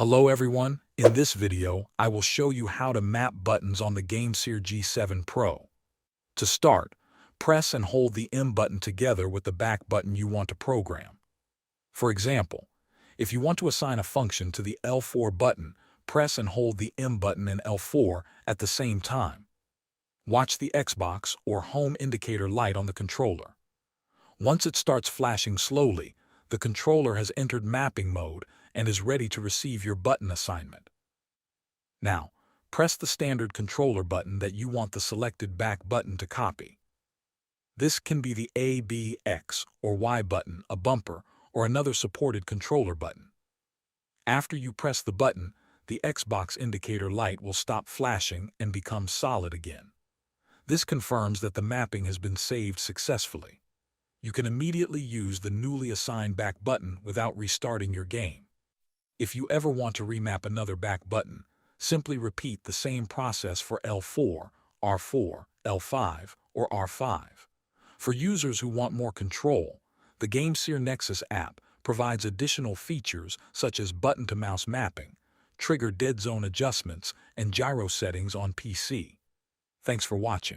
Hello everyone, in this video I will show you how to map buttons on the GameSir G7 Pro. To start, press and hold the M button together with the back button you want to program. For example, if you want to assign a function to the L4 button, press and hold the M button and L4 at the same time. Watch the Xbox or home indicator light on the controller. Once it starts flashing slowly, the controller has entered mapping mode and is ready to receive your button assignment. Now, press the standard controller button that you want the selected back button to copy. This can be the A, B, X, or Y button, a bumper, or another supported controller button. After you press the button, the Xbox indicator light will stop flashing and become solid again. This confirms that the mapping has been saved successfully. You can immediately use the newly assigned back button without restarting your game. If you ever want to remap another back button, simply repeat the same process for L4, R4, L5, or R5. For users who want more control, the GameSir Nexus app provides additional features such as button-to-mouse mapping, trigger dead zone adjustments, and gyro settings on PC. Thanks for watching.